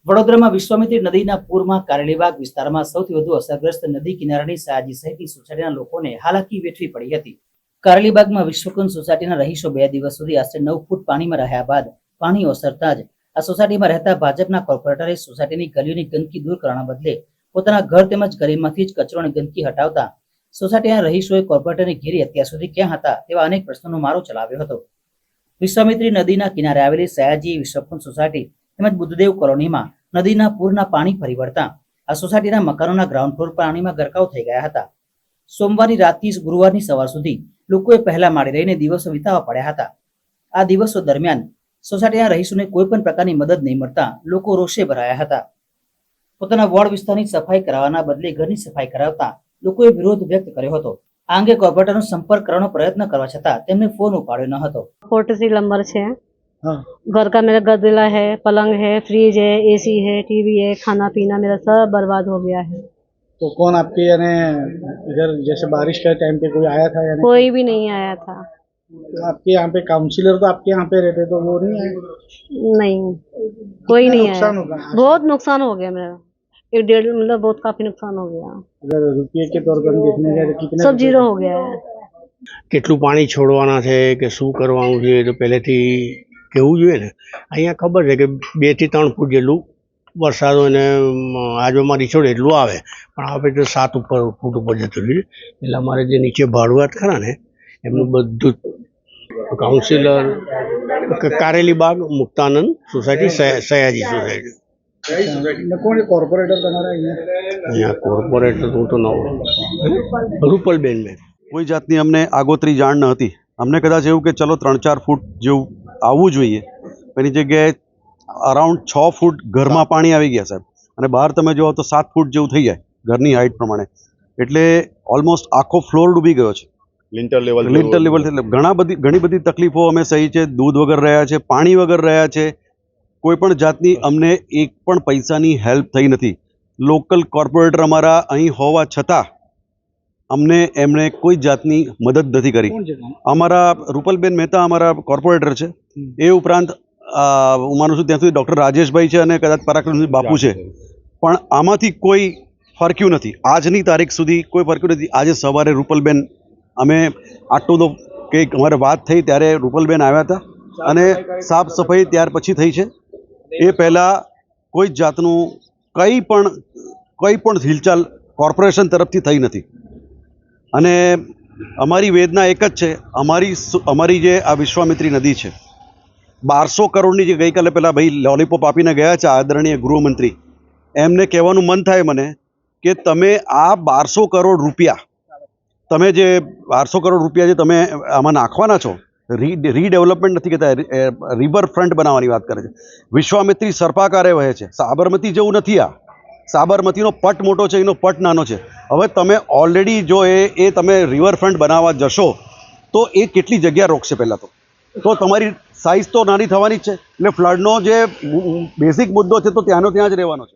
વડોદરામાં વિશ્વામિત્રી નદીના પૂરમાં કારેલીબાગ વિસ્તારમાં સૌથી વધુ અસરગ્રસ્ત નદી કિનારાની સયાજી સહિતની સોસાયટીના લોકોને હાલાકી વેઠવી પડી હતી। કારેલીબાગમાં વિશ્વકુંજ સોસાયટીના રહીશો 2 દિવસ સુધી આશરે 9 ફૂટ પાણીમાં રહ્યા બાદ પાણી ઓસરતા જ આ સોસાયટીમાં રહેતા ભાજપના કોર્પોરેટરે સોસાયટીની ગલીઓની ગંદકી દૂર કરવાના બદલે પોતાના ઘર તેમજ ગલીમાંથી જ કચરો અને ગંદકી હટાવતા સોસાયટીના રહીશોએ કોર્પોરેટરને ઘેરી અત્યાર સુધી ક્યાં હતા તેવા અનેક પ્રશ્નોનો મારો ચલાવ્યો હતો। વિશ્વામિત્રી નદીના કિનારે આવેલી સયાજી વિશ્વકુંજ સોસાયટી તેમજ બુદ્ધદેવ કોલોનીમાં નદીના પૂરના પાણી ફરી વળતા આ સોસાયટીના મકાનોના ગ્રાઉન્ડ ફ્લોર પાણીમાં ગરકાવ થઈ ગયા હતા। સોમવારની રાતથી ગુરુવારની સવાર સુધી લોકોએ પહેલા માળે રહીને દિવસો વિતાવવા પડ્યા હતા। આ દિવસો દરમિયાન સોસાયટીના રહીશોને કોઈ પણ પ્રકારની મદદ નહીં મળતા લોકો રોષે ભરાયા હતા। પોતાના વોર્ડ વિસ્તારની સફાઈ કરાવવાના બદલે ઘરની સફાઈ કરાવતા લોકોએ વિરોધ વ્યક્ત કર્યો હતો। આ અંગે કોર્પોરેટરનો સંપર્ક કરવાનો પ્રયત્ન કરવા છતાં તેમને ફોન ઉપાડ્યો ન હતો। 46 नंबर 6। हाँ। घर का मेरा गदला है, पलंग है, फ्रिज है, एसी है, टीवी है, खाना पीना मेरा सब बर्बाद हो गया है। तो कौन आपके यानी इधर जैसे बारिश के टाइम पे कोई आया था यानी कोई भी नहीं आया था। तो आपके यहाँ पे काउंसिलर तो आपके यहाँ पे रहते तो वो नहीं आए? नहीं, कोई नहीं आया। नुकसान होगा बहुत नुकसान हो गया मेरा, 1.5 मतलब बहुत काफी नुकसान हो गया। अगर रुपये के तौर पर हम देखने जाए तो कितने सब जीरो हो गया है। કેટલું પાણી છોડવાના છે કે શું કરવાનું છે એ તો પહેલેથી કહેવું જોઈએ ને। અહીંયા ખબર છે કે 2 થી 3 ફૂટ જેટલું વરસાદ હોય ને આજુમાં રીછોડ એટલું આવે, પણ આવે તો 7 ફૂટ ઉપર જતું રહ્યું। એટલે અમારે જે નીચે ભાડુઆત ખરા ને એમનું બધું councillor Karelibaug Muktanand society Sayaji society कौन कॉर्पोरेटर તમારા અહીંયા કોર્પોરેટર હું તો નવો રૂપલબેન મેં કોઈ જાતની અમને આગોતરી જાણ ન હતી। અમને કદાચ એવું કે ચલો 3-4 ફૂટ જેવું આવવું જોઈએ, એની જગ્યાએ અરાઉન્ડ 6 ફૂટ ઘરમાં પાણી આવી ગયા સાહેબ, અને બહાર તમે જોવો તો 7 ફૂટ જેવું થઈ જાય ઘરની હાઇટ પ્રમાણે। એટલે ઓલમોસ્ટ આખો ફ્લોર ડૂબી ગયો છે, લિન્ટર લેવલ ઘણી બધી તકલીફો અમે સહી છે। દૂધ વગર રહ્યા છે, પાણી વગર રહ્યા છે, કોઈ પણ જાતની અમને એક પણ પૈસાની હેલ્પ થઈ નથી। લોકલ કોર્પોરેટર અમારા અહીં હોવા છતાં અમને એમણે કોઈ જાતની મદદ નથી કરી। અમારા રૂપલબેન મહેતા અમારા કોર્પોરેટર છે, એ ઉપરાંત હું માનું છું ત્યાં સુધી ડૉક્ટર રાજેશભાઈ છે અને કદાચ પરાક્રમસિંહ બાપુ છે, પણ આમાંથી કોઈ ફરક્યું નથી। આજની તારીખ સુધી કોઈ ફરક્યું નથી। આજે સવારે રૂપલબેન અમે આટલું તો કંઈક અમારે વાત થઈ ત્યારે રૂપલબેન આવ્યા હતા અને સાફ સફાઈ ત્યાર પછી થઈ છે। એ પહેલાં કોઈ જાતનું કંઈ પણ હિલચાલ કોર્પોરેશન તરફથી થઈ નથી। અને અમારી વેદના એક જ છે, અમારી જે આ વિશ્વામિત્રી નદી છે 1200 કરોડની જે ગઈકાલે પહેલાં ભાઈ લોલીપોપ આપીને ગયા છે આદરણીય ગૃહમંત્રી, એમને કહેવાનું મન થાય મને કે તમે આ 1200 કરોડ રૂપિયા તમે જે 1200 કરોડ રૂપિયા જે તમે આમાં નાખવાના છો, રીડેવલપમેન્ટ નથી કહેતા, રિવર ફ્રન્ટ બનાવવાની વાત કરે છે। વિશ્વામિત્રી સર્પાકારે વહે છે, સાબરમતી જેવું નથી। આ સાબરમતીનો પટ મોટો છે, એનો પટ નાનો છે। હવે તમે ઓલરેડી જો એ તમે રિવરફ્રન્ટ બનાવવા જશો તો એ કેટલી જગ્યા રોકશે? પહેલાં તો તમારી સાઇઝ તો નાની થવાની જ છે। એટલે ફ્લડનો જે બેઝિક મુદ્દો છે તો ત્યાંનો ત્યાં જ રહેવાનો છે।